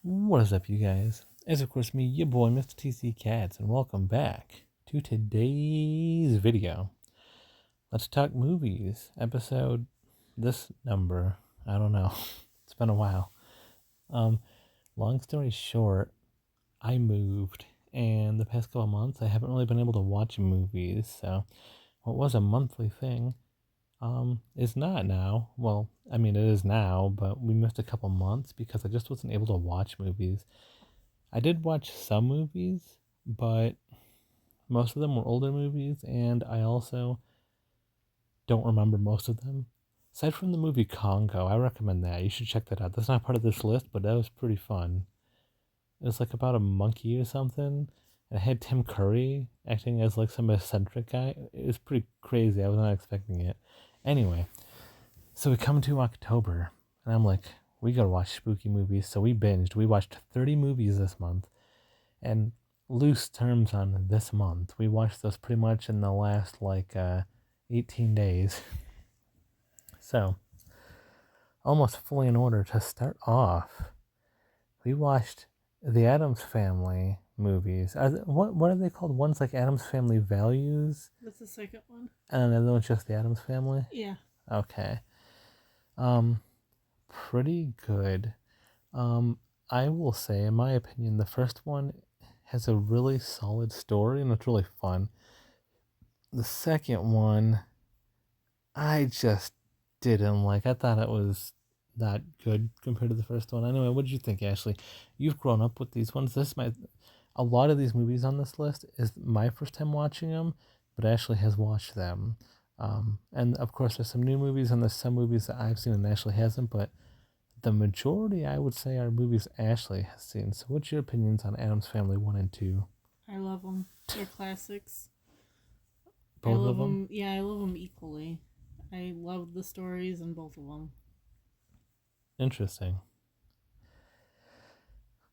What is up, you guys? It's of course me, your boy, Mr. TC Cats, and welcome back to today's video. Let's talk movies. Episode, this number, I don't know. It's been a while. Um, Long story short, I moved, and the past couple of months I haven't really been able to watch movies. So, what was a monthly thing, is not now. Well, I mean it is now, but we missed a couple months because I just wasn't able to watch movies. I did watch some movies, but most of them were older movies, and I also don't remember most of them. Aside from the movie Congo, I recommend that. You should check that out. That's not part of this list, but that was pretty fun. It was like about a monkey or something. And it had Tim Curry acting as like some eccentric guy. It was pretty crazy. I was not expecting it. Anyway, so we come to October, and I'm like, we gotta watch spooky movies. So we binged. We watched 30 movies this month. And loose terms on this month. We watched those pretty much in the last 18 days. So, almost fully in order to start off, we watched the Addams Family movies. What are they called? One's like Addams Family Values. What's the second one? And the other one's just the Addams Family. Yeah. Okay. Pretty good. I will say, in my opinion, the first one has a really solid story and it's really fun. The second one, I just didn't like. I thought it was not good compared to the first one. Anyway, what did you think, Ashley? You've grown up with these ones. A lot of these movies on this list is my first time watching them, but Ashley has watched them. And of course, there's some new movies and there's some movies that I've seen and Ashley hasn't, but the majority, I would say, are movies Ashley has seen. So, what's your opinions on Addams Family 1 and 2? I love them. They're classics. I Both love of them? them. Yeah, I love them equally. I love the stories in both of them. Interesting.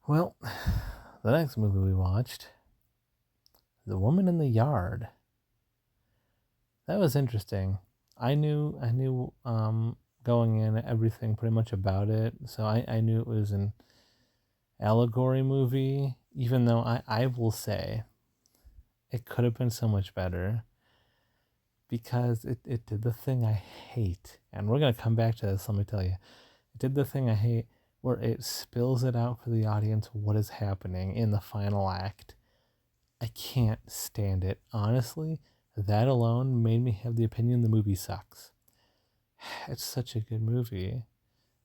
Well, the next movie we watched, The Woman in the Yard. That was interesting. I knew going in everything pretty much about it. So I knew it was an allegory movie, even though I will say it could have been so much better because it did the thing I hate. And we're going to come back to this, let me tell you. It did the thing I hate where it spills it out for the audience what is happening in the final act. I can't stand it. Honestly, that alone made me have the opinion the movie sucks. It's such a good movie.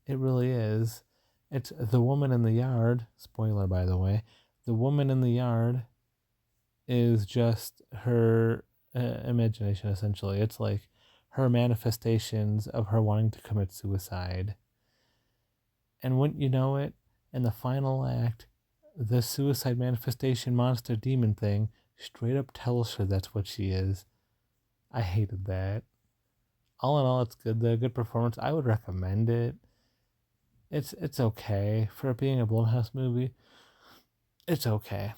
It really is. It's The Woman in the Yard. Spoiler, by the way. The Woman in the Yard is just her imagination, essentially. It's like her manifestations of her wanting to commit suicide. And wouldn't you know it, in the final act, the suicide manifestation monster demon thing straight up tells her that's what she is. I hated that. All in all, it's good. The good performance. I would recommend it. It's okay for it being a Blumhouse movie. It's okay.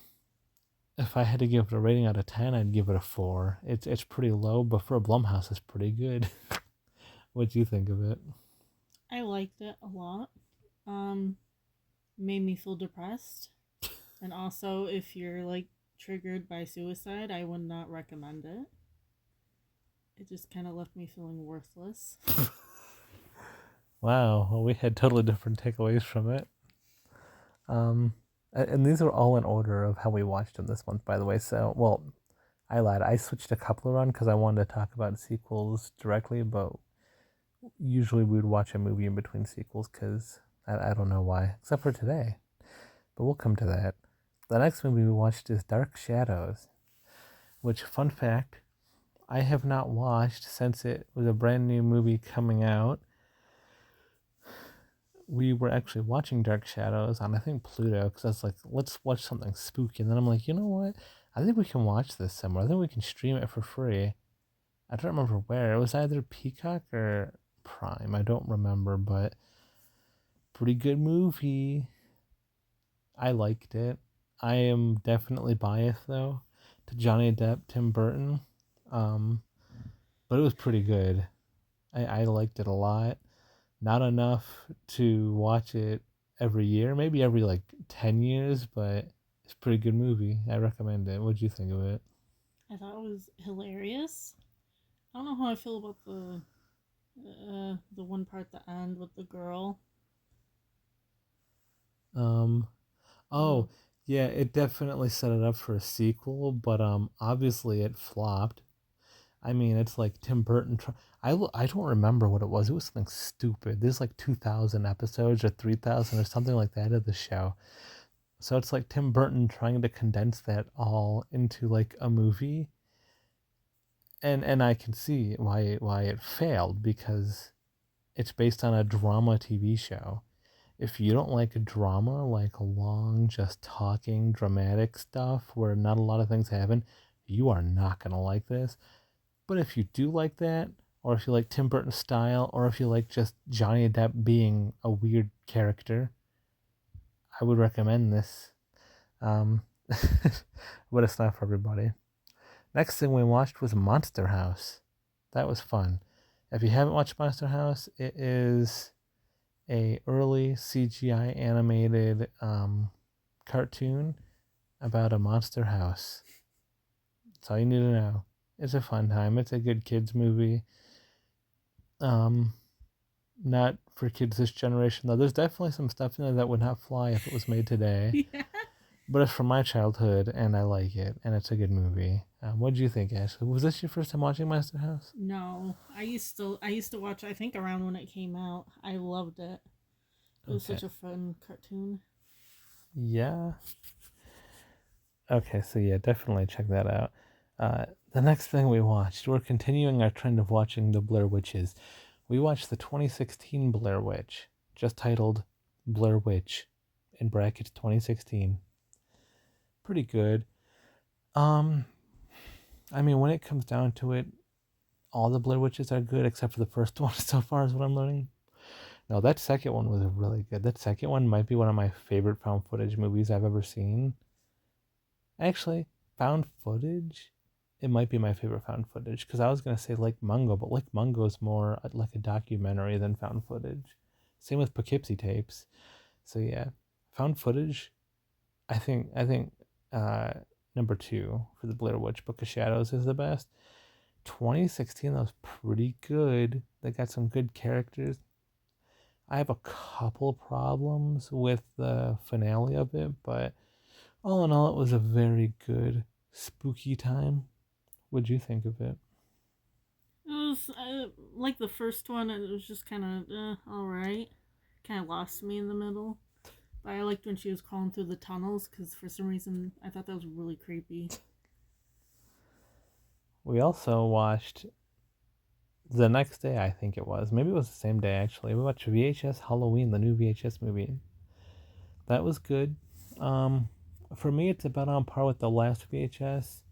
If I had to give it a rating out of 10, I'd give it a 4. It's pretty low, but for a Blumhouse, it's pretty good. What do you think of it? I liked it a lot. Um, Made me feel depressed. And also, if you're like triggered by suicide, I would not recommend it. It just kind of left me feeling worthless. Wow, well, we had totally different takeaways from it. And these are all in order of how we watched them this month, by the way. So, well, I lied. I switched a couple around because I wanted to talk about sequels directly, but usually we would watch a movie in between sequels because I don't know why, except for today. But we'll come to that. The next movie we watched is Dark Shadows, which, fun fact, I have not watched since it was a brand new movie coming out. We were actually watching Dark Shadows on, I think, Pluto, because I was like, let's watch something spooky. And then I'm like, you know what? I think we can watch this somewhere. I think we can stream it for free. I don't remember where. It was either Peacock or Prime. I don't remember, but pretty good movie. I liked it. I am definitely biased, though, to Johnny Depp, Tim Burton. Um, but it was pretty good. I liked it a lot. Not enough to watch it every year, maybe every like 10 years, but it's a pretty good movie. I recommend it. What'd you think of it? I thought it was hilarious. I don't know how I feel about the one part at the end with the girl. Um, Uh, oh, yeah, it definitely set it up for a sequel, but obviously it flopped. I mean, it's like Tim Burton. I don't remember what it was. It was something stupid. There's like 2,000 episodes or 3,000 or something like that of the show. So it's like Tim Burton trying to condense that all into like a movie, and I can see why it failed because it's based on a drama TV show. If you don't like a drama, like long, just talking, dramatic stuff where not a lot of things happen, you are not gonna like this. But if you do like that, or if you like Tim Burton's style, or if you like just Johnny Depp being a weird character, I would recommend this. Um, but it's not for everybody. Next thing we watched was Monster House. That was fun. If you haven't watched Monster House, it is a early CGI animated cartoon about a monster house. That's all you need to know. It's a fun time. It's a good kids movie. Um, Not for kids this generation though. There's definitely some stuff in there that would not fly if it was made today. yeah. But it's from my childhood, and I like it, and it's a good movie. What did you think, Ashley? Was this your first time watching Monster House? No, I used to watch. I think around when it came out, I loved it. It was Okay. such a fun cartoon. Yeah. Okay, so yeah, definitely check that out. The next thing we watched, we're continuing our trend of watching the Blair Witches. We watched the 2016 Blair Witch, just titled Blair Witch, in brackets 2016. Pretty good. Um, I mean, when it comes down to it, all the Blair Witches are good except for the first one so far, is what I'm learning. No, that second one was really good. That second one might be one of my favorite found footage movies I've ever seen. Actually, found footage, it might be my favorite found footage because I was gonna say Lake Mungo, but Lake Mungo is more like a documentary than found footage. Same with Poughkeepsie tapes. So yeah, found footage. I think uh, number two for the Blair Witch Book of Shadows is the best. 2016 that was pretty good. They got some good characters. I have a couple problems with the finale of it, but all in all, it was a very good spooky time. What'd you think of it? It was like the first one. It was just kind of all right. Kind of lost me in the middle. But I liked when she was crawling through the tunnels because for some reason I thought that was really creepy. We also watched the next day, I think it was. Maybe it was the same day actually. We watched VHS Halloween, the new VHS movie. That was good. Um, for me, it's about on par with the last VHS,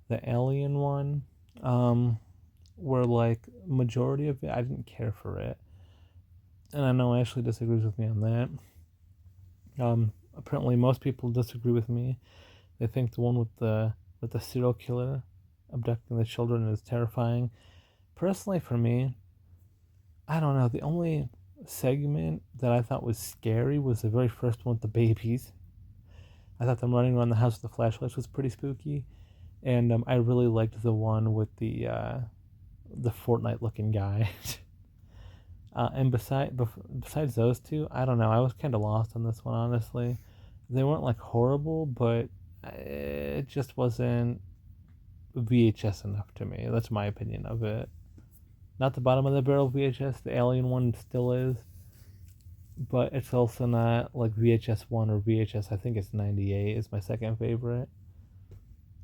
the Alien one. Um, where like majority of it, I didn't care for it, and I know Ashley disagrees with me on that. Apparently, most people disagree with me. They think the one with the serial killer abducting the children is terrifying. Personally, for me, I don't know. The only segment that I thought was scary was the very first one with the babies. I thought them running around the house with the flashlights was pretty spooky, and I really liked the one with the Fortnite looking guy. And besides those two, I don't know. I was kind of lost on this one, honestly. They weren't like horrible, but it just wasn't VHS enough to me. That's my opinion of it. Not the bottom of the barrel VHS. The Alien one still is, but it's also not like VHS one or VHS. I think it's 98 is my second favorite.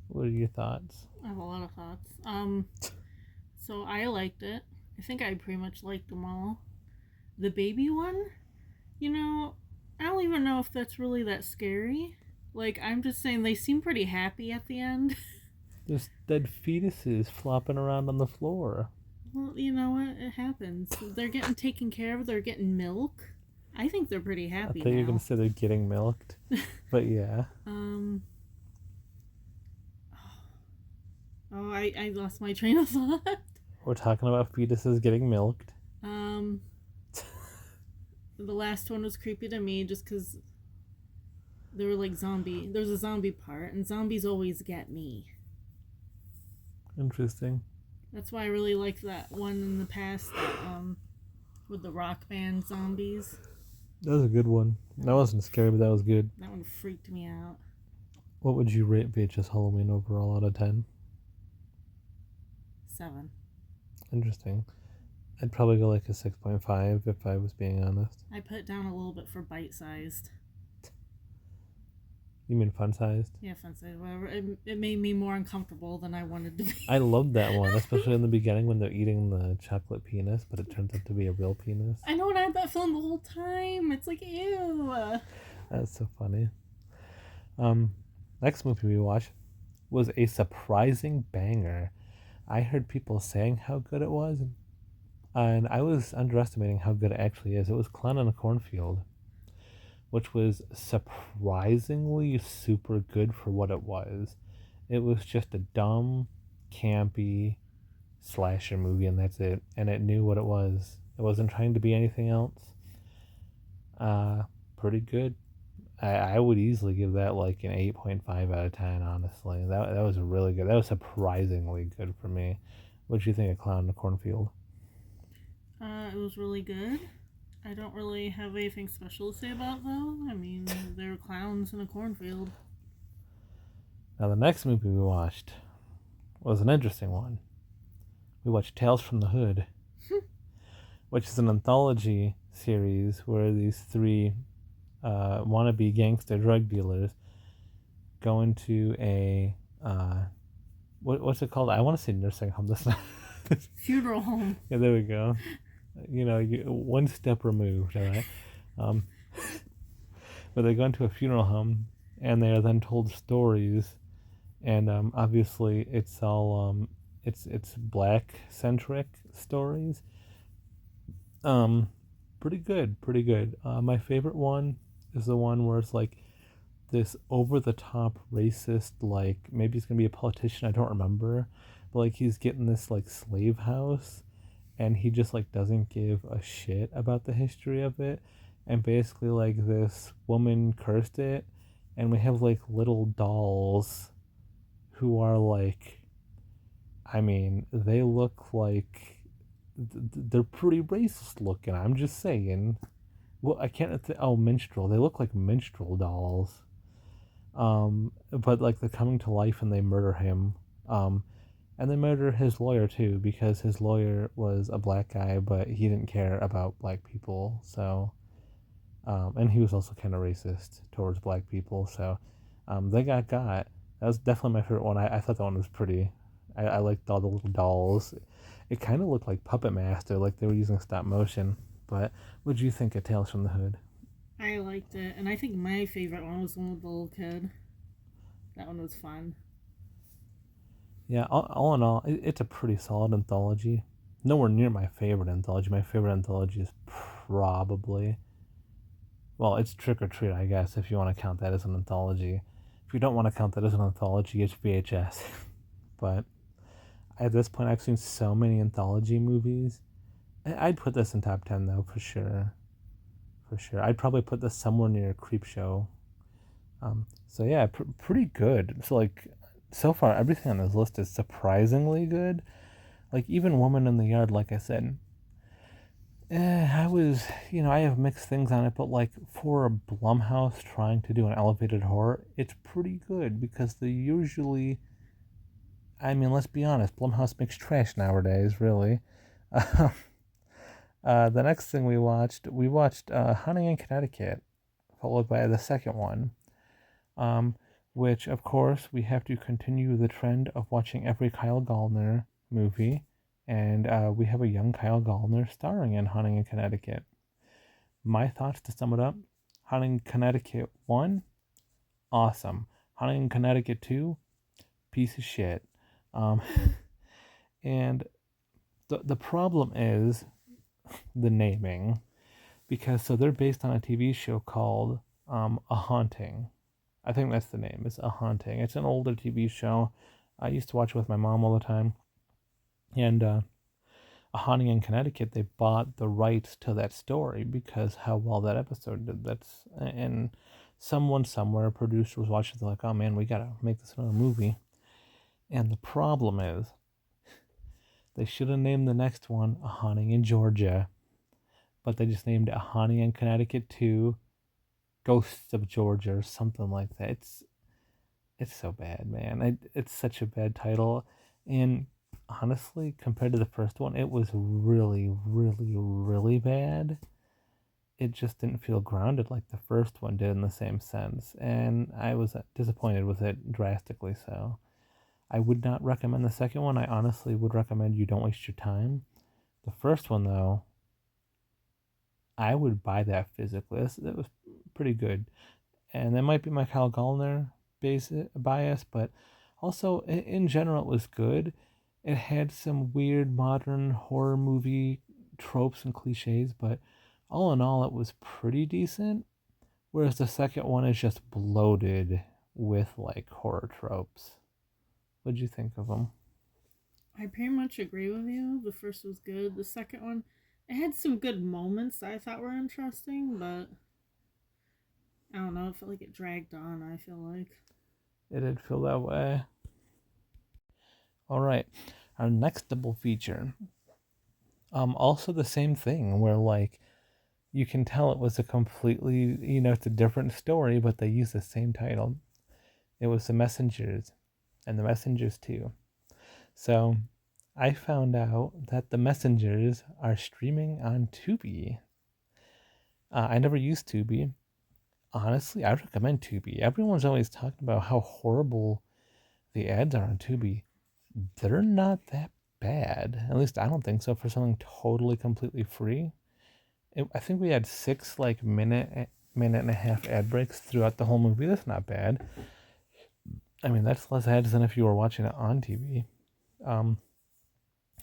What are your thoughts? I have a lot of thoughts. So I liked it. I think I pretty much liked them all. The baby one, you know, I don't even know if that's really that scary. Like, I'm just saying they seem pretty happy at the end. There's dead fetuses flopping around on the floor. Well, you know what? It happens. They're getting taken care of. They're getting milk. I think they're pretty I happy thought you were gonna now. say they're getting milked, but yeah. um. Oh, I lost my train of thought. We're talking about fetuses getting milked. Um. The last one was creepy to me just because there were like there's a zombie part, and zombies always get me. Interesting. That's why I really liked that one in the past, with the rock band zombies. That was a good one. That wasn't scary, but that was good. That one freaked me out. What would you rate VHS Halloween overall out of 10? 7. Interesting. I'd probably go like a 6.5 if I was being honest. I put down a little bit for bite-sized. You mean fun-sized? Yeah, fun-sized, whatever. It made me more uncomfortable than I wanted to be. I loved that one, especially in the beginning when they're eating the chocolate penis, but it turns out to be a real penis. I know, and I had that film the whole time. It's like, ew. That's so funny. Next movie we watched was a surprising banger. I heard people saying how good it was, and I was underestimating how good it actually is. It was Clown in a Cornfield, which was surprisingly super good for what it was. It was just a dumb, campy slasher movie, and that's it. And it knew what it was. It wasn't trying to be anything else. Pretty good. I would easily give that like an 8.5 out of 10, honestly. That was really good. That was surprisingly good for me. What did you think of Clown in the Cornfield? It was really good. I don't really have anything special to say about though. I mean, there were clowns in a cornfield. Now, the next movie we watched was an interesting one. We watched Tales from the Hood, which is an anthology series where these three wannabe gangster drug dealers go into a what's it called? I want to say nursing home. That's not Funeral home. Yeah, there we go. You know, one step removed. All right, but they go into a funeral home and they are then told stories, and obviously it's all it's black centric stories. Pretty good, pretty good. My favorite one is the one where it's like this over the top racist, like maybe he's gonna be a politician, I don't remember, but like he's getting this like slave house and he just like doesn't give a shit about the history of it, and basically like this woman cursed it, and we have like little dolls who are like, I mean, they look like they're pretty racist looking. I'm just saying. Well, I can't. Oh, minstrel. They look like minstrel dolls. But like they're coming to life and they murder him. And they murder his lawyer too because his lawyer was a black guy, but he didn't care about black people. So, and he was also kind of racist towards black people. So, they got. That was definitely my favorite one. I thought that one was pretty. I liked all the little dolls. It kind of looked like Puppet Master, like they were using stop motion. But what did you think of Tales from the Hood? I liked it, and I think my favorite one was the one with the little kid. That one was fun. Yeah, all in all, it's a pretty solid anthology. Nowhere near my favorite anthology. My favorite anthology is probably, well, it's Trick or Treat, I guess, if you want to count that as an anthology. If you don't want to count that as an anthology, it's VHS. But at this point, I've seen so many anthology movies. I'd put this in top 10 though, for sure. For sure. I'd probably put this somewhere near Creepshow. So yeah, pretty good. So like, so far everything on this list is surprisingly good. Like even Woman in the Yard, like I said, I was, I have mixed things on it, but like for a Blumhouse trying to do an elevated horror, it's pretty good because they usually, I mean, let's be honest, Blumhouse makes trash nowadays, really. The next thing we watched Hunting in Connecticut, followed by the second one, which, of course, we have to continue the trend of watching every Kyle Gallner movie, and we have a young Kyle Gallner starring in Hunting in Connecticut. My thoughts to sum it up: Hunting in Connecticut 1, awesome. Hunting in Connecticut 2, piece of shit. And the problem is the naming, because so they're based on a TV show called A Haunting. I think that's the name. It's A Haunting. It's an older TV show. I used to watch it with my mom all the time, and A Haunting in Connecticut, they bought the rights to that story because how well that episode did. And someone somewhere, a producer was watching, they're like, oh man, we gotta make this another movie. And the problem is, they should have named the next one A Haunting in Georgia, but they just named it A Haunting in Connecticut 2, Ghosts of Georgia, or something like that. It's so bad, man. It's such a bad title. And honestly, compared to the first one, it was really, really, really bad. It just didn't feel grounded like the first one did in the same sense. And I was disappointed with it drastically so. I would not recommend the second one. I honestly would recommend you don't waste your time. The first one, though, I would buy that physically. It was pretty good. And that might be my Kyle Gallner bias, but also in general, it was good. It had some weird modern horror movie tropes and cliches, but all in all, it was pretty decent. Whereas the second one is just bloated with like horror tropes. What'd you think of them? I pretty much agree with you. The first was good. The second one, it had some good moments that I thought were interesting, but I don't know. It felt like it dragged on. I feel like. It did feel that way. All right, our next double feature. Also the same thing where like you can tell it was a completely, it's a different story, but they use the same title. It was The Messengers and The Messengers 2. So I found out that The Messengers are streaming on Tubi. I never used Tubi. Honestly, I recommend Tubi. Everyone's always talking about how horrible the ads are on Tubi. They're not that bad. At least I don't think so for something totally completely free. I think we had 6 like minute and a half ad breaks throughout the whole movie. That's not bad. I mean, that's less ads than if you were watching it on TV. Um,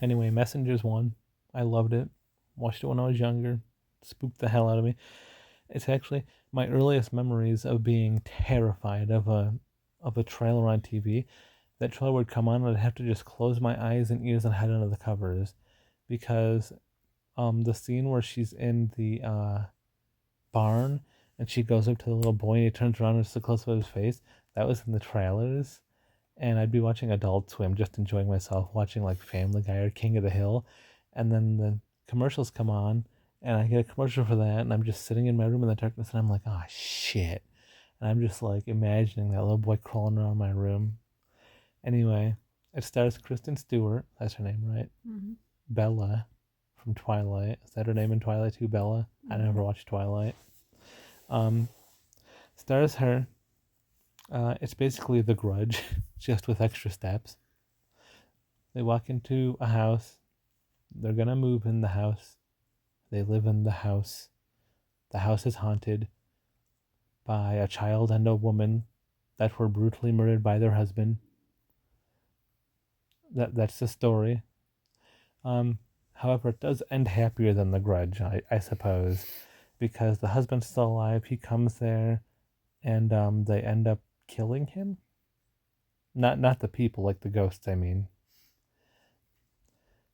anyway, Messengers 1. I loved it. Watched it when I was younger. Spooked the hell out of me. It's actually my earliest memories of being terrified of a trailer on TV. That trailer would come on and I'd have to just close my eyes and ears and hide under the covers because the scene where she's in the barn and she goes up to the little boy and he turns around and it's a close up of his face, that was in the trailers. And I'd be watching Adult Swim, just enjoying myself, watching like Family Guy or King of the Hill, and then the commercials come on, and I get a commercial for that, and I'm just sitting in my room in the darkness, and I'm like, oh shit, and I'm just like imagining that little boy crawling around my room. Anyway, it stars Kristen Stewart, that's her name, right? Mm-hmm. Bella from Twilight. Is that her name in Twilight too, Bella? Mm-hmm. I never watched Twilight. Stars her. It's basically The Grudge, just with extra steps. They walk into a house. They're gonna move in the house. They live in the house. The house is haunted by a child and a woman that were brutally murdered by their husband. That's the story. However, it does end happier than The Grudge, I suppose, because the husband's still alive. He comes there, and they end up killing him. Not the people, like the ghosts, I mean.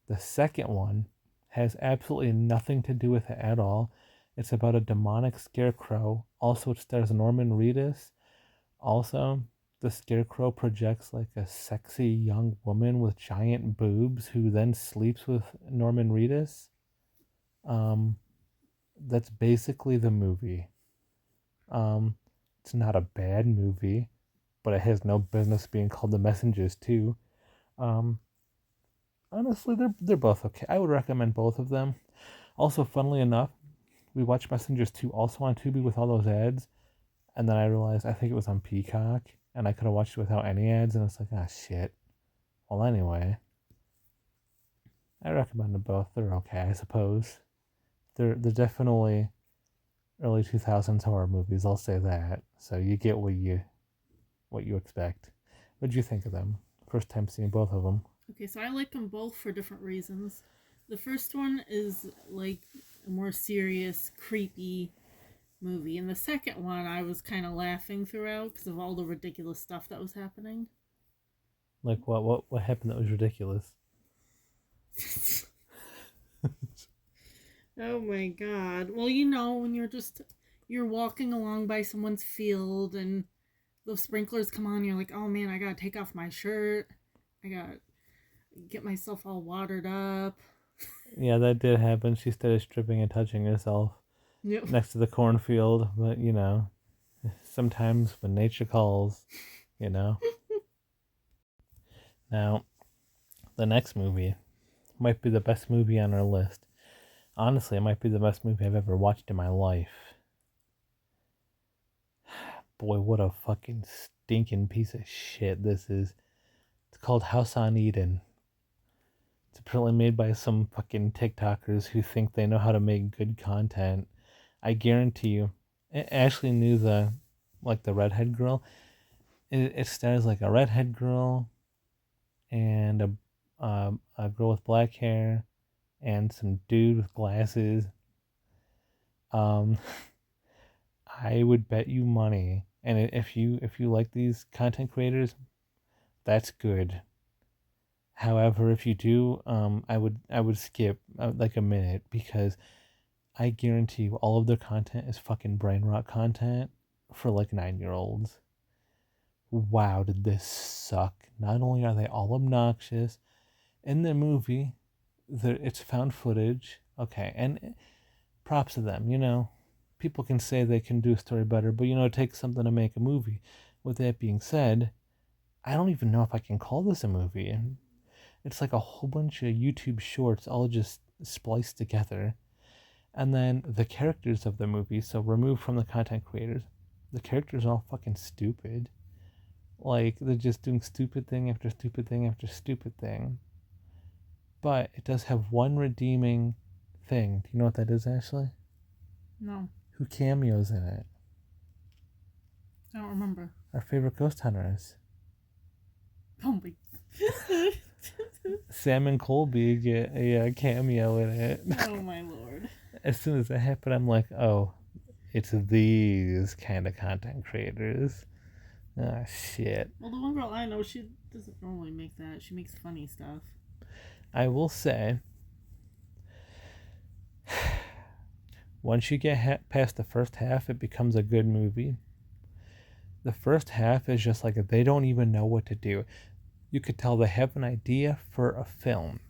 The second one has absolutely nothing to do with it at all. It's about a demonic scarecrow. Also, it stars Norman Reedus. Also, the scarecrow projects like a sexy young woman with giant boobs who then sleeps with Norman Reedus. That's basically the movie. It's not a bad movie, but it has no business being called The Messengers 2. Honestly, they're both okay. I would recommend both of them. Also, funnily enough, we watched Messengers 2 also on Tubi with all those ads, and then I realized I think it was on Peacock, and I could have watched it without any ads, and it's like, ah, shit. Well, anyway, I recommend them both. They're okay, I suppose. They're definitely early 2000s horror movies. I'll say that. So you get what you expect. What did you think of them? First time seeing both of them. Okay, so I like them both for different reasons. The first one is like a more serious, creepy movie, and the second one I was kind of laughing throughout because of all the ridiculous stuff that was happening. Like what happened that was ridiculous? Oh my god. Well, you know, when you're walking along by someone's field and the sprinklers come on, you're like, oh man, I gotta take off my shirt. I gotta get myself all watered up. Yeah, that did happen. She started stripping and touching herself Yep. next to the cornfield, but sometimes when nature calls, you know. Now, the next movie might be the best movie on our list. Honestly, it might be the best movie I've ever watched in my life. Boy, what a fucking stinking piece of shit this is. It's called House on Eden. It's apparently made by some fucking TikTokers who think they know how to make good content. I guarantee you, Ashley knew the redhead girl. It stars like a redhead girl and a girl with black hair and some dude with glasses. Um, I would bet you money, and if you like these content creators, that's good. However, if you do, I would skip like a minute because I guarantee you all of their content is fucking brain rot content for like 9-year-olds. Wow, did this suck? Not only are they all obnoxious in the movie, it's found footage. Okay, and props to them. People can say they can do a story better, but it takes something to make a movie. With that being said, I don't even know if I can call this a movie. It's like a whole bunch of YouTube shorts all just spliced together. And then the characters of the movie, so removed from the content creators, the characters are all fucking stupid. Like, they're just doing stupid thing after stupid thing after stupid thing. But it does have one redeeming thing. Do you know what that is, Ashley? No, Who cameos in it? I don't remember. Our favorite ghost hunters. Oh my. Sam and Colby get a cameo in it. Oh my lord. As soon as that happened, I'm like, oh, it's these kind of content creators. Ah, shit. Well, the one girl I know, she doesn't normally make that. She makes funny stuff. I will say, once you get past the first half, it becomes a good movie. The first half is just like they don't even know what to do. You could tell they have an idea for a film,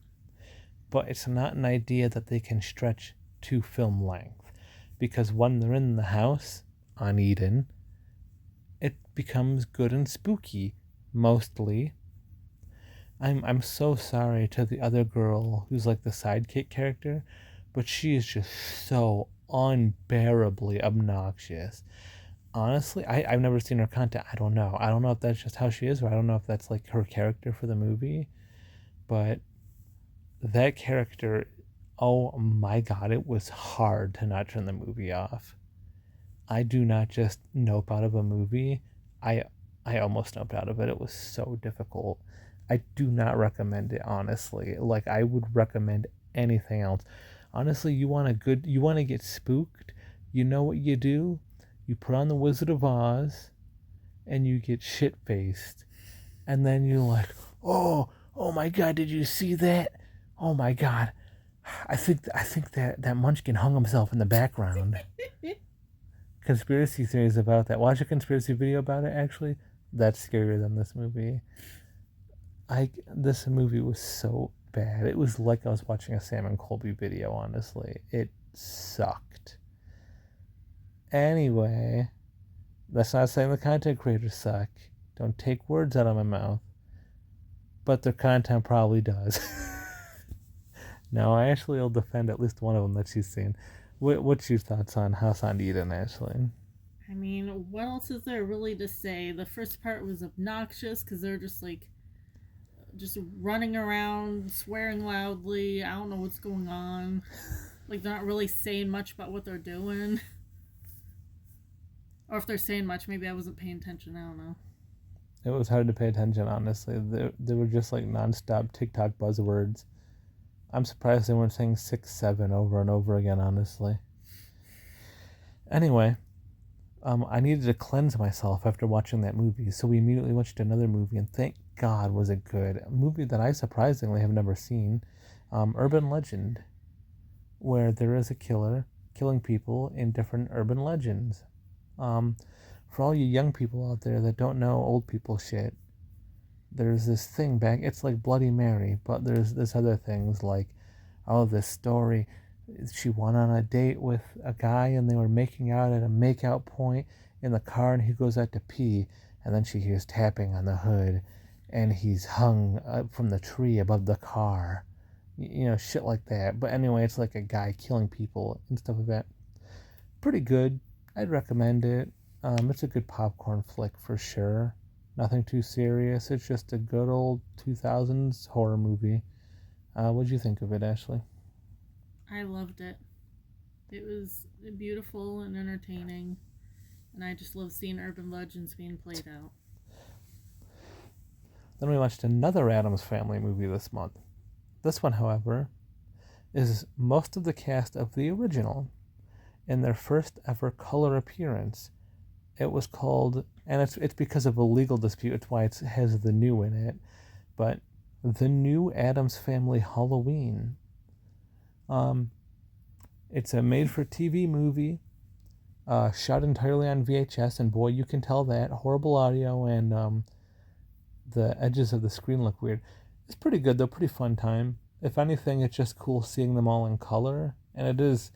but it's not an idea that they can stretch to film length. Because when they're in the house on Eden, it becomes good and spooky, mostly. I'm so sorry to the other girl who's like the sidekick character, but she is just so unbearably obnoxious. Honestly, I've never seen her content. I don't know. I don't know if that's just how she is, or I don't know if that's like her character for the movie. But that character, oh my god, it was hard to not turn the movie off. I do not just nope out of a movie. I I almost noped out of it. It was so difficult. I do not recommend it, honestly. Like, I would recommend anything else. Honestly, you want to get spooked. You know what you do? You put on the Wizard of Oz and you get shit faced. And then you're like, oh my god, did you see that? Oh my god. I think that Munchkin hung himself in the background. Conspiracy theories about that. Watch a conspiracy video about it, actually. That's scarier than this movie. This movie was so bad. It was like I was watching a Sam and Colby video, honestly. It sucked. Anyway, that's not saying the content creators suck. Don't take words out of my mouth. But their content probably does. No, I actually will defend at least one of them that she's seen. What's your thoughts on House on Eden, Ashley? I mean, what else is there really to say? The first part was obnoxious because they're just running around, swearing loudly. I don't know what's going on. Like, they're not really saying much about what they're doing. Or if they're saying much, maybe I wasn't paying attention. I don't know. It was hard to pay attention, honestly. They were just like nonstop TikTok buzzwords. I'm surprised they weren't saying 6-7 over and over again, honestly. Anyway, I needed to cleanse myself after watching that movie, so we immediately watched another movie, and thank God was it good. A movie that I surprisingly have never seen, Urban Legend. where there is a killer killing people in different urban legends. For all you young people out there that don't know old people shit, there's this thing back. It's like Bloody Mary, but there's other things like, oh, this story. She went on a date with a guy and they were making out at a makeout point in the car, and he goes out to pee, and then she hears tapping on the hood, and he's hung from the tree above the car. You know, shit like that. But anyway, it's like a guy killing people and stuff like that. Pretty good. I'd recommend it. It's a good popcorn flick for sure. Nothing too serious. It's just a good old 2000s horror movie. What'd you think of it, Ashley? I loved it. It was beautiful and entertaining, and I just love seeing urban legends being played out. Then we watched another Addams Family movie this month. This one, however, is most of the cast of the original in their first ever color appearance. It was called, and it's because of a legal dispute. It's why it has the new in it, but the new Addams Family Halloween. It's a made-for-TV movie, shot entirely on VHS, and boy, you can tell that. Horrible audio, and the edges of the screen look weird. It's pretty good though, pretty fun time. If anything, it's just cool seeing them all in color, and it is.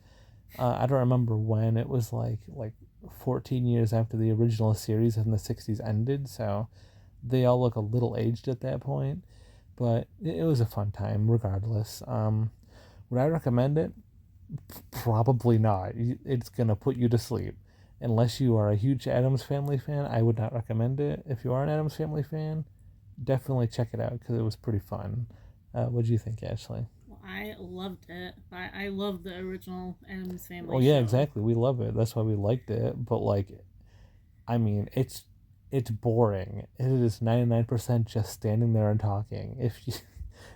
I don't remember when. It was like 14 years after the original series in the 60s ended, so they all look a little aged at that point. But it was a fun time, regardless. Would I recommend it? Probably not. It's gonna put you to sleep. Unless you are a huge Addams Family fan, I would not recommend it. If you are an Addams Family fan, definitely check it out because it was pretty fun. What do you think, Ashley? Well, I loved it. I love the original Addams Family Oh yeah, show. exactly. We love it. That's why we liked it. But like, I mean, it's boring. It is 99% just standing there and talking. If you,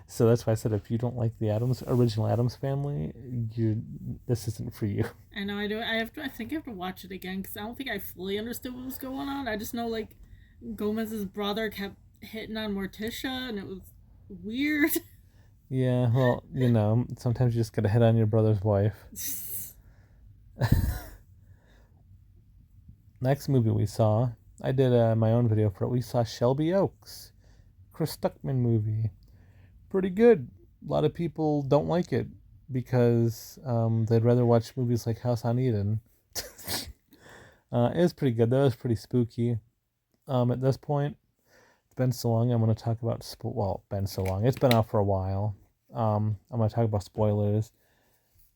so that's why I said if you don't like the original Addams Family, this isn't for you. I know I do. I think I have to watch it again because I don't think I fully understood what was going on. I just know like Gomez's brother kept hitting on Morticia, and it was weird. Yeah, well, sometimes you just gotta hit on your brother's wife. Next movie we saw, I did my own video for it. We saw Shelby Oaks, Chris Stuckman movie. Pretty good. A lot of people don't like it because they'd rather watch movies like House on Eden. It was pretty good. That was pretty spooky. At this point, it's been so long. I'm going to talk about been so long. It's been out for a while. I'm going to talk about spoilers.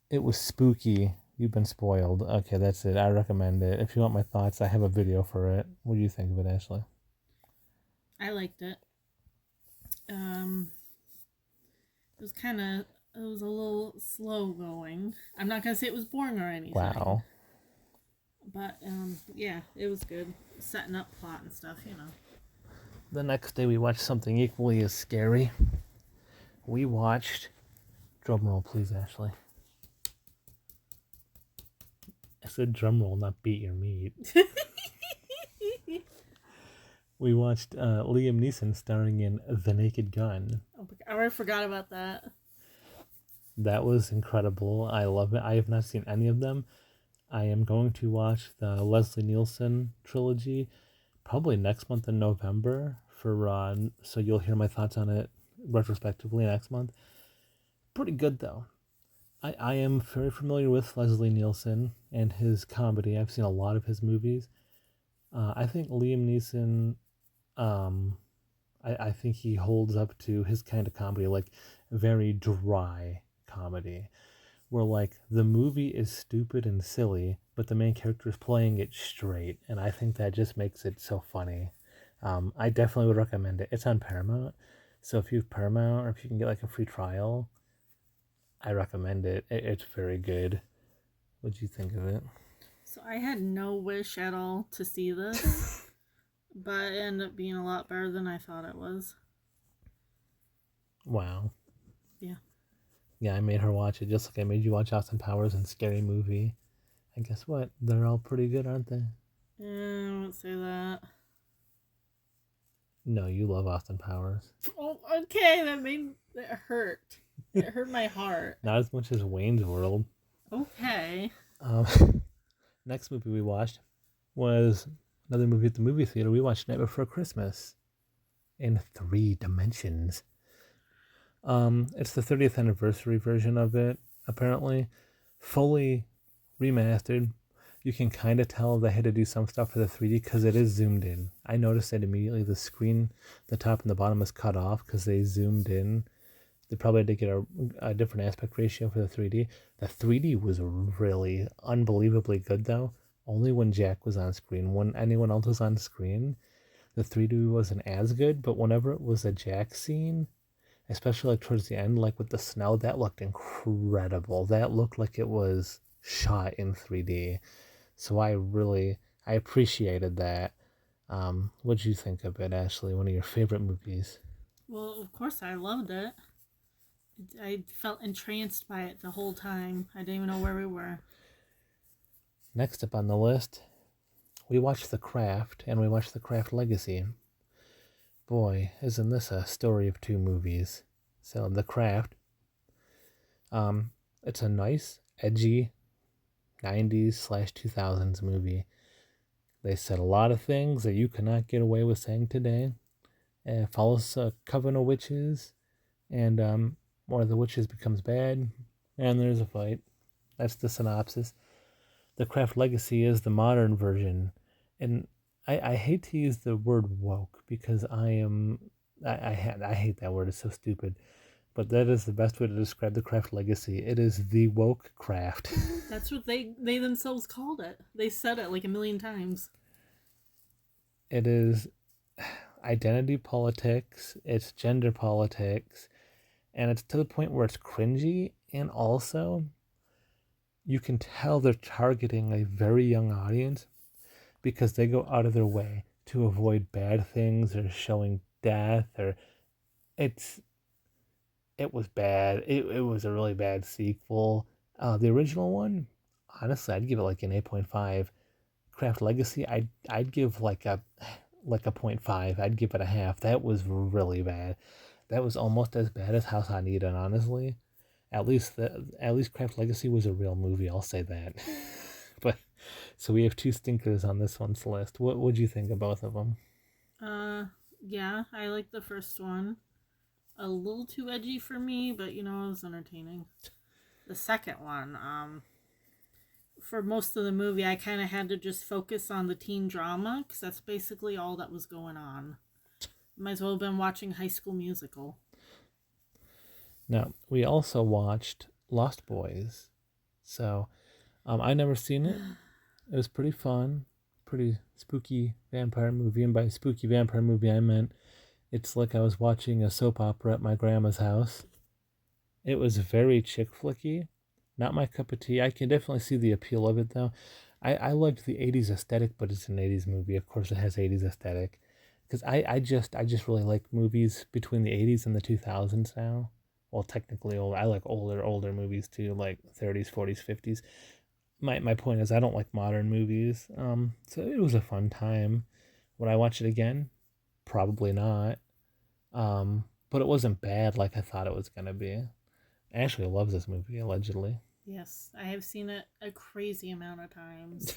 It was spooky. You've been spoiled. Okay, that's it. I recommend it. If you want my thoughts, I have a video for it. What do you think of it, Ashley? I liked it. It was it was a little slow going. I'm not gonna say it was boring or anything. Wow. But yeah, it was good. Setting up plot and stuff, The next day we watched something equally as scary. We watched, drum roll please, Ashley. I said drum roll, not beat your meat. We watched Liam Neeson starring in The Naked Gun. Oh, I already forgot about that. That was incredible. I love it. I have not seen any of them. I am going to watch the Leslie Nielsen trilogy probably next month in November so you'll hear my thoughts on it retrospectively next month. Pretty good though. I am very familiar with Leslie Nielsen and his comedy. I've seen a lot of his movies. I think Liam Neeson, I think he holds up to his kind of comedy, like very dry comedy, where like the movie is stupid and silly, but the main character is playing it straight, and I think that just makes it so funny. I definitely would recommend it. It's on Paramount, so if you have Paramount or if you can get like a free trial, I recommend it. It's very good. What do you think of it? So I had no wish at all to see this, but it ended up being a lot better than I thought it was. Wow. Yeah. Yeah, I made her watch it just like I made you watch Austin Powers and Scary Movie. And guess what? They're all pretty good, aren't they? I won't say that. No, you love Austin Powers. Oh, okay, that made it hurt. It hurt my heart. Not as much as Wayne's World. Okay. Um, next movie we watched was another movie at the movie theater. We watched Night Before Christmas in 3 dimensions. It's the 30th anniversary version of it, apparently. Fully remastered. You can kind of tell they had to do some stuff for the 3D because it is zoomed in. I noticed that immediately. The screen, the top and the bottom is cut off because they zoomed in. They probably had to get a different aspect ratio for the 3D. The 3D was really unbelievably good, though. Only when Jack was on screen. When anyone else was on screen, the 3D wasn't as good, but whenever it was a Jack scene, especially like towards the end, like with the snow, that looked incredible. That looked like it was shot in 3D. So I appreciated that. What'd you think of it, Ashley? One of your favorite movies? Well, of course I loved it. I felt entranced by it the whole time. I didn't even know where we were. Next up on the list, we watched The Craft and we watched The Craft Legacy. Boy, isn't this a story of 2 movies? So The Craft, it's a nice, edgy 90s/2000s movie. They said a lot of things that you cannot get away with saying today. It follows a coven of witches, and one of the witches becomes bad, and there's a fight. That's the synopsis. The Craft Legacy is the modern version, and I hate to use the word woke because I hate that word. It's so stupid. But that is the best way to describe the Craft Legacy. It is the woke craft. That's what they themselves called it. They said it like a million times. It is identity politics, it's gender politics, and it's to the point where it's cringy, and also you can tell they're targeting a very young audience because they go out of their way to avoid bad things or showing death or it was bad. It was a really bad sequel. The original one, honestly, I'd give it like an 8.5. Craft Legacy, I'd give like a 0.5. I'd give it a half. That was really bad. That was almost as bad as House on Eden, honestly. At least Craft Legacy was a real movie. I'll say that. But so we have 2 stinkers on this one's list. What would you think of both of them? Yeah, I like the first one. A little too edgy for me, but it was entertaining. The second one, for most of the movie, I kind of had to just focus on the teen drama because that's basically all that was going on. Might as well have been watching High School Musical. Now, we also watched Lost Boys. So, I never seen it. It was pretty fun, pretty spooky vampire movie. And by spooky vampire movie, I meant it's like I was watching a soap opera at my grandma's house. It was very chick flicky. Not my cup of tea. I can definitely see the appeal of it, though. I liked the 80s aesthetic, but it's an 80s movie. Of course, it has 80s aesthetic. Because I just really like movies between the 80s and the 2000s now. Well, technically old. I like older movies too, like 30s, 40s, 50s. My point is I don't like modern movies. So it was a fun time. Would I watch it again? Probably not. But it wasn't bad like I thought it was gonna be. Ashley loves this movie, allegedly. Yes, I have seen it a crazy amount of times.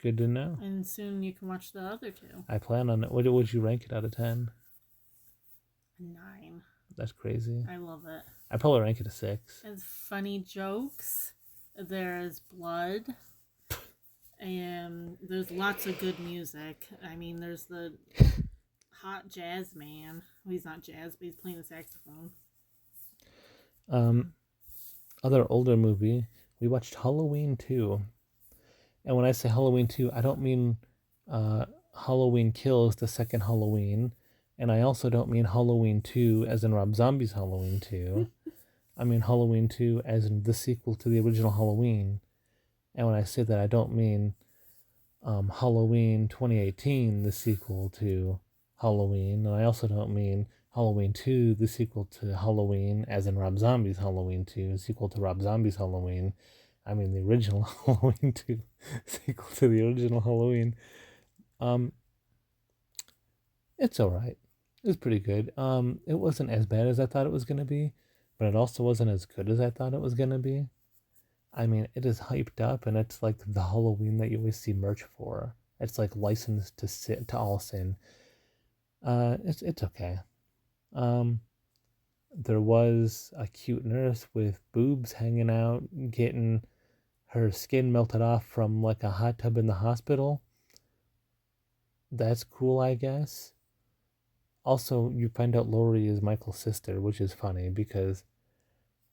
Good to know. And soon you can watch the other 2. I plan on it. What would you rank it out of 10? 9. That's crazy. I love it. I probably rank it a 6. There's funny jokes. There's blood. And there's lots of good music. I mean, there's the hot jazz man. Well, he's not jazz, but he's playing the saxophone. Other older movie, we watched Halloween 2. And when I say Halloween 2, I don't mean Halloween Kills, the second Halloween. And I also don't mean Halloween 2 as in Rob Zombie's Halloween 2. I mean Halloween 2 as in the sequel to the original Halloween. And when I say that, I don't mean Halloween 2018, the sequel to Halloween. And I also don't mean Halloween 2, the sequel to Halloween, as in Rob Zombie's Halloween 2, the sequel to Rob Zombie's Halloween. I mean the original Halloween 2, sequel to the original Halloween. It's alright. It was pretty good. It wasn't as bad as I thought it was gonna be, but it also wasn't as good as I thought it was gonna be. I mean, it is hyped up, and it's like the Halloween that you always see merch for. It's like licensed to all sin. It's okay. Um, there was a cute nurse with boobs hanging out, getting her skin melted off from like a hot tub in the hospital. That's cool, I guess. Also, you find out Laurie is Michael's sister, which is funny because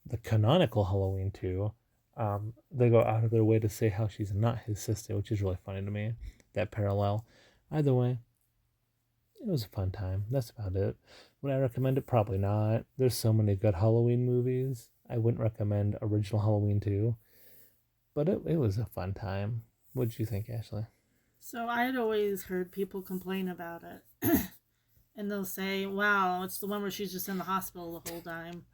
the canonical Halloween 2, they go out of their way to say how she's not his sister, which is really funny to me, that parallel. Either way, it was a fun time. That's about it. Would I recommend it? Probably not. There's so many good Halloween movies. I wouldn't recommend original Halloween 2, but it was a fun time. What did you think, Ashley? So I had always heard people complain about it. And they'll say, wow, it's the one where she's just in the hospital the whole time.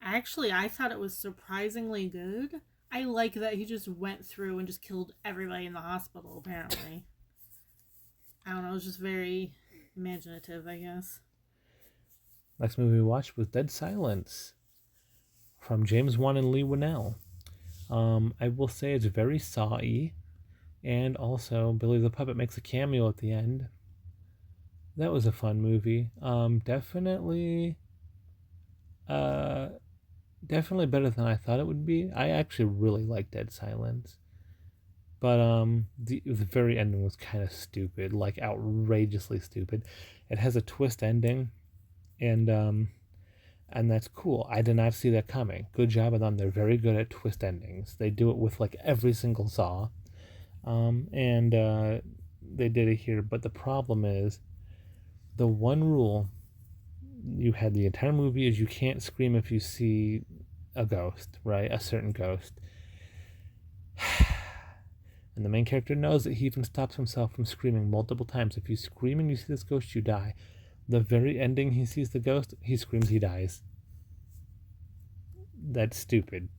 Actually, I thought it was surprisingly good. I like that he just went through and just killed everybody in the hospital, apparently. I don't know, it was just very imaginative, I guess. Next movie we watched was Dead Silence from James Wan and Lee Winnell. I will say it's very Saw-y, and also Billy the Puppet makes a cameo at the end. That was a fun movie. Definitely better than I thought it would be. I actually really liked Dead Silence, but the very ending was kind of stupid, like outrageously stupid. It has a twist ending, and that's cool. I did not see that coming. Good job on them. They're very good at twist endings. They do it with like every single Saw, and they did it here. But the problem is, the one rule you had the entire movie is you can't scream if you see a ghost, right? A certain ghost. And the main character knows that he even stops himself from screaming multiple times. If you scream and you see this ghost, you die. The very ending, he sees the ghost, he screams, he dies. That's stupid.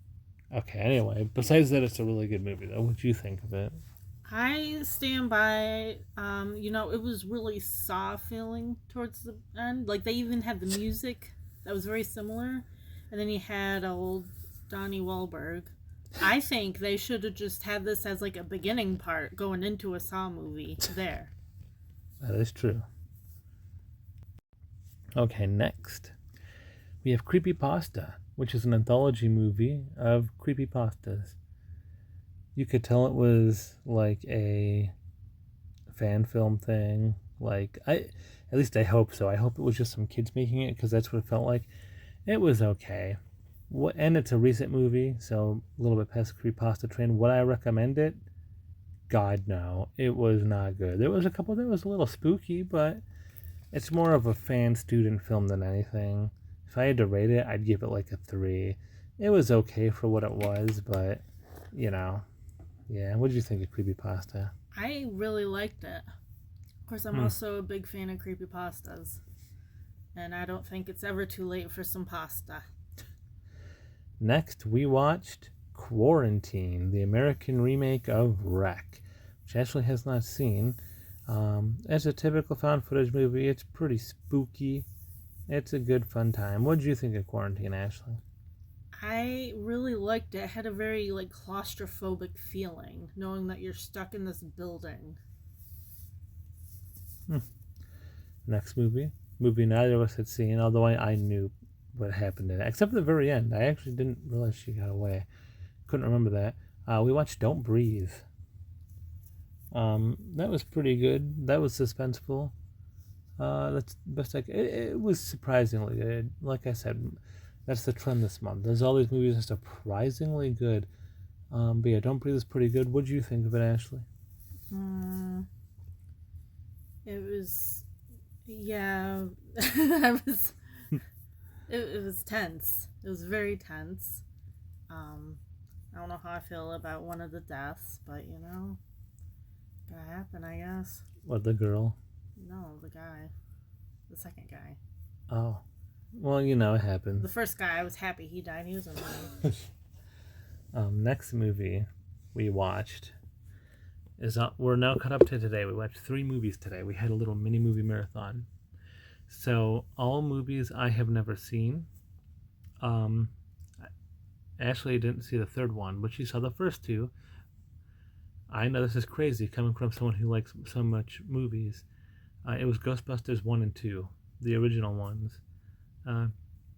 Okay, anyway, besides that, it's a really good movie, though. What do you think of it? I stand by, it was really Saw feeling towards the end. Like, they even had the music that was very similar. And then you had old Donnie Wahlberg. I think they should have just had this as like a beginning part going into a Saw movie there. That is true. Okay, next. We have Creepypasta, which is an anthology movie of creepypastas. You could tell it was like a fan film thing. At least I hope so. I hope it was just some kids making it because that's what it felt like. It was okay. And it's a recent movie, so a little bit past the creepypasta train. Would I recommend it? God, no. It was not good. There was a couple that was a little spooky, but it's more of a fan-student film than anything. If I had to rate it, I'd give it like a 3. It was okay for what it was, but, yeah. What did you think of Creepypasta? I really liked it. Of course, I'm also a big fan of creepypastas. And I don't think it's ever too late for some pasta. Next, we watched Quarantine, the American remake of Wreck, which Ashley has not seen. As a typical found footage movie, it's pretty spooky. It's a good fun time. What did you think of Quarantine, Ashley? I really liked it. It had a very claustrophobic feeling, knowing that you're stuck in this building. Next movie neither of us had seen, although I knew what happened in it, except for the very end. I actually didn't realize she got away. Couldn't remember that. We watched Don't Breathe. That was pretty good. That was suspenseful. That's the best it was surprisingly good. Like I said, that's the trend this month. There's all these movies that are surprisingly good. But yeah, Don't Breathe is pretty good. What did you think of it, Ashley? It was, yeah, it was tense. It was very tense. I don't know how I feel about one of the deaths, but gonna happen, I guess. What, the girl? No, the guy, the second guy. Oh, well, it happens. The first guy, I was happy he died. He was annoying. Next movie we watched we're now caught up to today. We watched 3 movies today. We had a little mini movie marathon. So all movies I have never seen. Um, Ashley didn't see the third one, but she saw the first two. I know this is crazy coming from someone who likes so much movies. It was Ghostbusters 1 and 2, the original ones. Uh,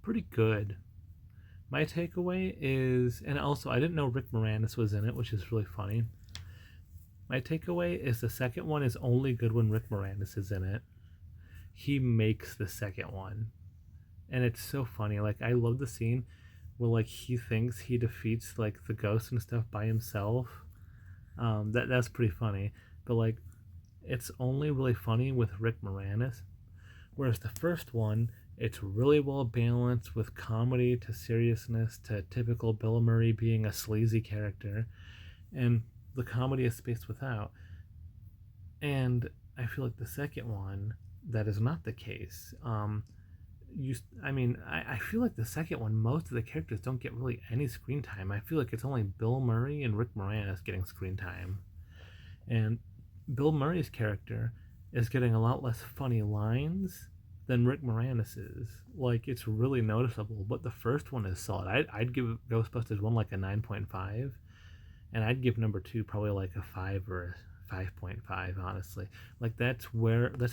Pretty good. My takeaway is, and also I didn't know Rick Moranis was in it, which is really funny. My takeaway is the second one is only good when Rick Moranis is in it. He makes the second one. And it's so funny. Like, I love the scene where, like, he thinks he defeats, like, the ghosts and stuff by himself. That's pretty funny. But, like, it's only really funny with Rick Moranis. Whereas the first one, it's really well balanced with comedy to seriousness to typical Bill Murray being a sleazy character. And the comedy is spaced without. And I feel like the second one, that is not the case. I feel like the second one, most of the characters don't get really any screen time. I feel like it's only Bill Murray and Rick Moranis getting screen time. And Bill Murray's character is getting a lot less funny lines than Rick Moranis is. Like, it's really noticeable, but the first one is solid. I'd give Ghostbusters 1 like a 9.5, and I'd give number 2 probably like a 5 or a 5.5, honestly. Like, that's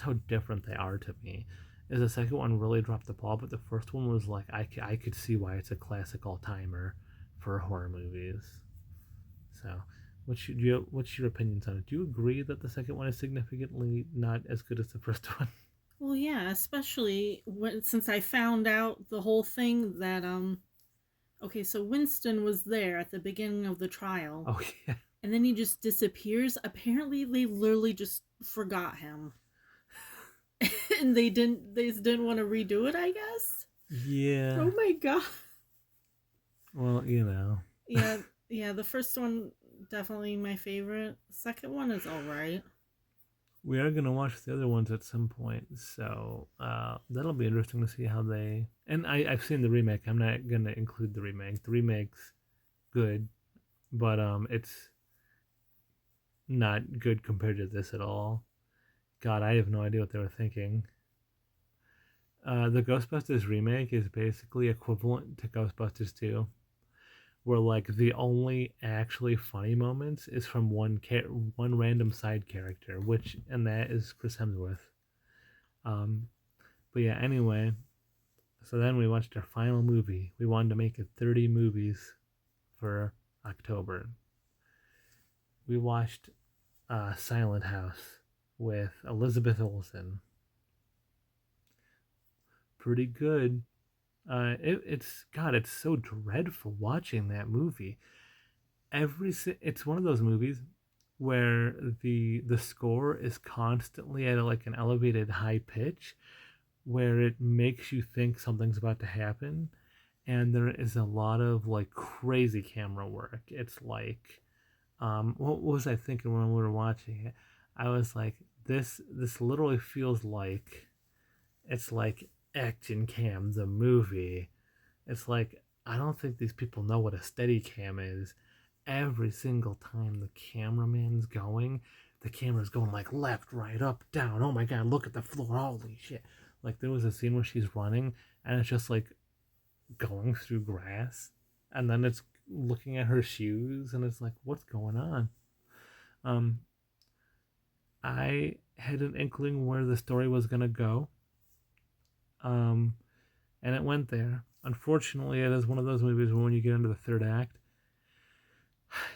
how different they are to me. Is the second one really dropped the ball, but the first one was like, I could see why it's a classic all-timer for horror movies. So, what's your opinions on it? Do you agree that the second one is significantly not as good as the first one? Well, yeah, especially since I found out the whole thing that okay, so Winston was there at the beginning of the trial. Oh yeah. And then he just disappears. Apparently they literally just forgot him. And they just didn't want to redo it, I guess. Yeah. Oh my god. Well, Yeah, the first one definitely my favorite. Second one is alright. We are gonna watch the other ones at some point, so that'll be interesting to see how they. And I've seen the remake. I'm not gonna include the remake. The remake's good, but it's not good compared to this at all. God, I have no idea what they were thinking. The Ghostbusters remake is basically equivalent to Ghostbusters 2, where like the only actually funny moments is from one random side character, and that is Chris Hemsworth. Um, but yeah, anyway, so then we watched our final movie. We wanted to make it 30 movies for October. We watched Silent House with Elizabeth Olsen. Pretty good. It's so dreadful watching that movie. It's one of those movies where the score is constantly at like an elevated high pitch, where it makes you think something's about to happen, and there is a lot of like crazy camera work. It's like, what was I thinking when we were watching it? I was like, this literally feels like it's like Action Cam the movie. It's like, I don't think these people know what a steady cam is. Every single time the cameraman's going, the camera's going like left, right, up, down. Oh my god, look at the floor. Holy shit. Like, there was a scene where she's running and it's just like going through grass, and then it's looking at her shoes, and it's like, what's going on? Um, I had an inkling where the story was gonna go, um, and it went there. Unfortunately, it is one of those movies where when you get into the third act,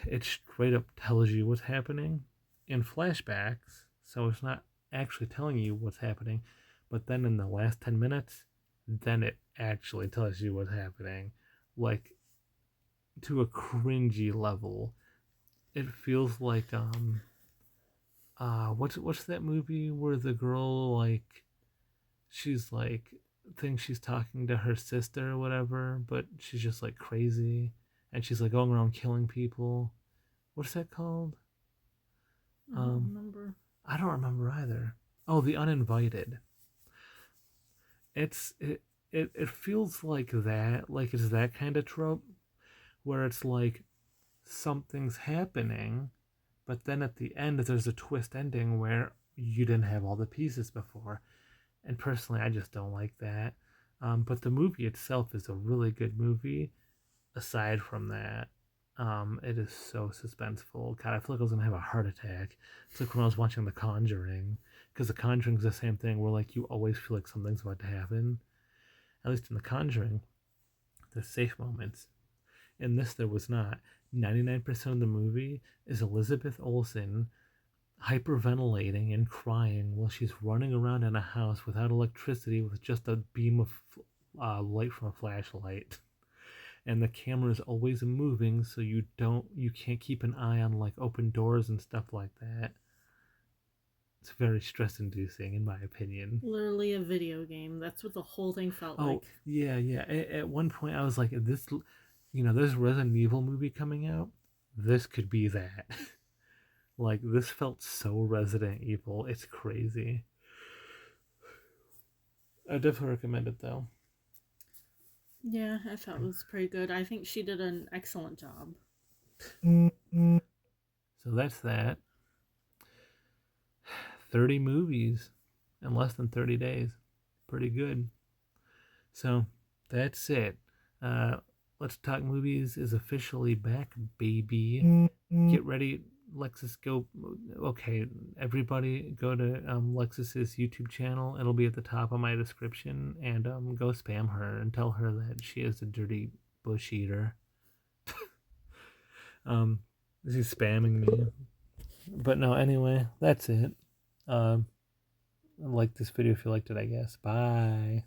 it straight up tells you what's happening in flashbacks, so it's not actually telling you what's happening. But then in the last 10 minutes, then it actually tells you what's happening. Like, to a cringy level. It feels like what's that movie where the girl, like, she's like, thinks she's talking to her sister or whatever, but she's just like crazy, and she's like going around killing people. What's that called? I don't remember. I don't remember either. Oh, The Uninvited. It feels like that, like it's that kind of trope where it's like something's happening, but then at the end there's a twist ending where you didn't have all the pieces before. And personally, I just don't like that. But the movie itself is a really good movie. Aside from that, it is so suspenseful. God, I feel like I was gonna have a heart attack. It's like when I was watching The Conjuring, because The Conjuring's the same thing, where like you always feel like something's about to happen. At least in The Conjuring, there's safe moments. In this, there was not. 99% of the movie is Elizabeth Olsen hyperventilating and crying while she's running around in a house without electricity with just a beam of light from a flashlight. And the camera is always moving, so you can't keep an eye on like open doors and stuff like that. It's very stress inducing in my opinion. Literally a video game. That's what the whole thing felt Oh, like. yeah. At one point I was like, this, there's Resident Evil movie coming out. This could be that. Like, this felt so Resident Evil. It's crazy. I definitely recommend it though. Yeah, I thought it was pretty good. I think she did an excellent job. So that's that. 30 movies in less than 30 days. Pretty good. So that's it. Let's Talk Movies is officially back, baby. Get ready, Lexus. Go. Okay, everybody, go to Lexus's YouTube channel. It'll be at the top of my description, and go spam her and tell her that she is a dirty bush eater. She's spamming me. But no, anyway, that's it. Like this video if you liked it, I guess. Bye.